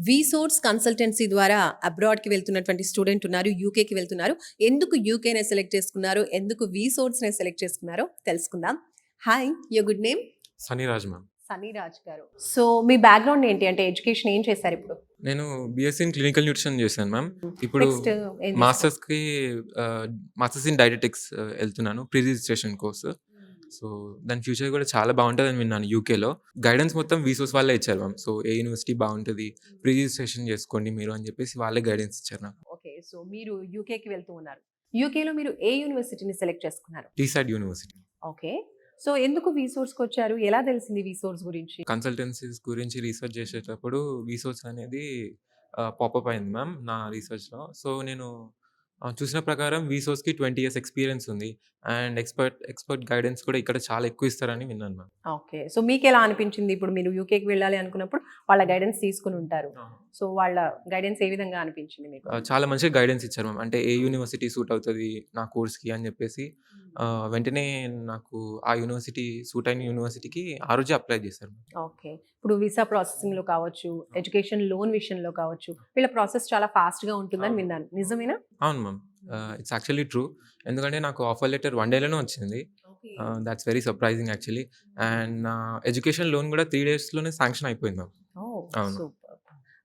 వీసోర్స్ consultancy ద్వారా అబ్రాడ్‌కి వెళ్తున్నటువంటి student ఉన్నారు. యూకేకి వెళ్తున్నారు. ఎందుకు యూకేనే సెలెక్ట్ చేసుకున్నారు? ఎందుకు వీసోర్స్‌నే సెలెక్ట్ చేసుకున్నారో తెలుసుకుందాం. Hi! Your good name? Saniraj ma'am. Saniraj గారు. సో, మీ బ్యాక్‌గ్రౌండ్ ఏంటి? అంటే ఎడ్యుకేషన్ ఏం చేశారిప్పుడు? నేను బీఎస్సీ ఇన్ క్లినికల్ న్యూట్రిషన్ చేశాను మ్యామ్. ఇప్పుడు నెక్స్ట్ ఏం చేస్తారు? మాస్టర్స్‌కి మాస్టర్స్ ఇన్ డైటెటిక్స్ ఎళ్తున్నాను. Pre registration course. సో, దాని ఫ్యూచర్ కూడా చాలా బావుంటదని విన్నాను యూకేలో. గైడెన్స్ మొత్తం వీసోస్ వాళ్ళే ఇచ్చారు మ్యామ్. సో, ఏ యూనివర్సిటీ బావుంటది, ప్రీ రిజిస్ట్రేషన్ చేసుకోండి మీరు అని చెప్పేసి వాళ్ళే గైడెన్స్ ఇచ్చారు నాకు. ఓకే. సో, మీరు యూకేకి వెళ్తూ ఉన్నారు. యూకేలో మీరు ఏ యూనివర్సిటీని సెలెక్ట్ చేసుకున్నారు? టీసైడ్ యూనివర్సిటీ. ఓకే. సో, ఎందుకు వీసోర్స్‌కొచ్చారు? ఎలా తెలిసింది వీసోర్స్ గురించి? కన్సల్టెన్సీస్ గురించి రీసెర్చ్ చేసేటప్పుడు వీసోస్ అనేది పాపప్ అయింది మ్యామ్ నా రీసెర్చ్‌లో. సో, నేను చూసిన ప్రకారం వీసోస్‌కి 20 ఇయర్స్ ఎక్స్‌పీరియన్స్ ఉంది. అండ్ ఎక్స్‌పర్ట్ గైడెన్స్ కూడా ఇక్కడ చాలా ఎక్కువ ఇస్తారని విన్నాను మ్యామ్. ఓకే. సో, మీకెలా అనిపించింది? ఇప్పుడు మీరు యూకేకి వెళ్ళాలి అనుకున్నప్పుడు వాళ్ళ గైడెన్స్ తీసుకొని ఉంటారు. సో, వాళ్ళ గైడెన్స్ ఏ విధంగా అనిపించింది మీకు? చాలా మంచిగా గైడెన్స్ ఇచ్చారు మ్యామ్. అంటే ఏ యూనివర్సిటీ సూట్ అవుతది నా కోర్స్‌కి అని చెప్పేసి వెంటనే నాకు ఆ యూనివర్సిటీ సూట్ అయిన యూనివర్సిటీకి ఆ రోజే అప్లై చేశారు. ఓకే. ఇప్పుడు వీసా ప్రాసెసింగ్‌లో కావచ్చు, ఎడ్యుకేషన్ లోన్ విషయంలో కావచ్చు, వీళ్ళ ప్రాసెస్ చాలా ఫాస్ట్‌గా ఉంటుందని విన్నాను. నిజమేనా? అవును మ్యామ్. It's actually true. ఎందుకంటే నాకు ఆఫర్ లెటర్ 1 డేలోనే వచ్చింది. Thoughts very surprising actually. And నా ఎడ్యుకేషన్ లోన్ కూడా 3 డేస్‌లోనే శాంక్షన్ అయిపోయింది మ్యామ్. ఓహ్! అవును. సూపర్.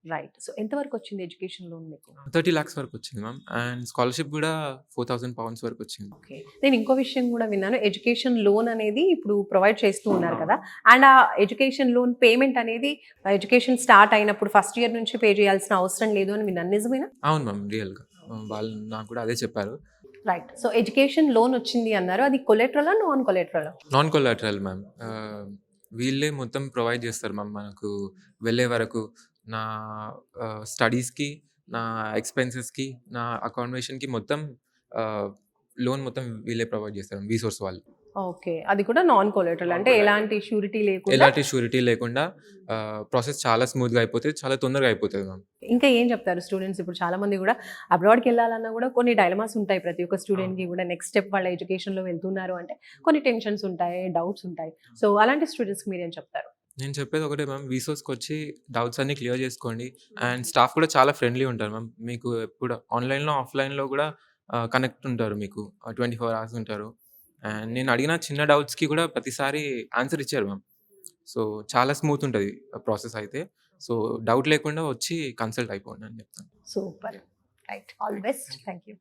రైట్. సో, ఎంత వరకు వచ్చింది ఎడ్యుకేషన్ లోన్ మీకు? 30 లాక్స్ వరకు వచ్చింది మ్యామ్. అండ్ స్కాలర్‌షిప్ కూడా £4,000 వరకు వచ్చింది. ఓకే. నేను ఇంకో విషయం కూడా విన్నాను. ఎడ్యుకేషన్ లోన్ అనేది ఇప్పుడు ప్రొవైడ్ చేస్తూ ఉన్నారు కదా! అండ్ ఆ ఎడ్యుకేషన్ లోన్ పేమెంట్ అనేది ఎడ్యుకేషన్ స్టార్ట్ అయినప్పుడు ఫస్ట్ ఇయర్ నుంచి పే చేయాల్సిన అవసరం లేదు అని విన్నాను. నిజమేనా? అవును మ్యామ్. రియల్‌గా. వాళ్ళు నాకు కూడా అదే చెప్పారు. రైట్. సో, ఎడ్యుకేషన్ లోన్ వచ్చింది అన్నారు. అది కొలెటరలా? నాన్ కొలెటరలా? Non collateral ma'am. వీళ్ళే మొత్తం ప్రొవైడ్ చేస్తారు మ్యామ్ మనకు వెళ్ళే వరకు. నా స్టడీస్‌కి, నా ఎక్స్‌పెన్సెస్‌కి, నా అకామిడేషన్‌కి మొత్తం లోన్ మొత్తం వీళ్ళే ప్రొవైడ్ చేస్తారు వీసోర్స్ వాళ్ళు. ఓకే. అది కూడా నాన్ కొలెటరల్ అంటే ఎలాంటి ష్యూరిటీ లేకుండా ఎలాంటి షూరిటీ లేకుండా ప్రాసెస్ చాలా స్మూత్‌గా అయిపోతది. చాలా తొందరగా అయిపోతది మ్యామ్. ఇంకా ఏం చెప్తారు స్టూడెంట్స్? ఇప్పుడు చాలా మంది కూడా అబ్రాడ్‌కి వెళ్ళాలన్నా కూడా కొన్ని డైలమాస్ ఉంటాయి. ప్రతి ఒక్క స్టూడెంట్‌కి కూడా నెక్స్ట్ స్టెప్ వాళ్ళ ఎడ్యుకేషన్‌లో వెళ్తున్నారు అంటే కొన్ని టెన్షన్స్ ఉంటాయి, డౌట్స్ ఉంటాయి. సో, అలాంటి స్టూడెంట్స్‌కి మీరేం చెప్తారు? నేను చెప్పేది ఒకటే మ్యామ్. వీసోస్‌కొచ్చి డౌట్స్ అన్నీ క్లియర్ చేసుకోండి. అండ్ స్టాఫ్ కూడా చాలా ఫ్రెండ్లీ ఉంటారు మ్యామ్. మీకు ఎప్పుడు ఆన్‌లైన్‌లో, ఆఫ్‌లైన్‌లో కూడా కనెక్ట్ ఉంటారు మీకు. 24 అవర్స్ ఉంటారు. అండ్ నేను అడిగిన చిన్న డౌట్స్‌కి కూడా ప్రతిసారి ఆన్సర్ ఇచ్చారు మ్యామ్. సో, చాలా స్మూత్ ఉంటది ప్రాసెస్ అయితే. సో, డౌట్ లేకుండా వచ్చి కన్సల్ట్ అయిపోండి అని చెప్తాను. Super. Right. All the best. Thank you.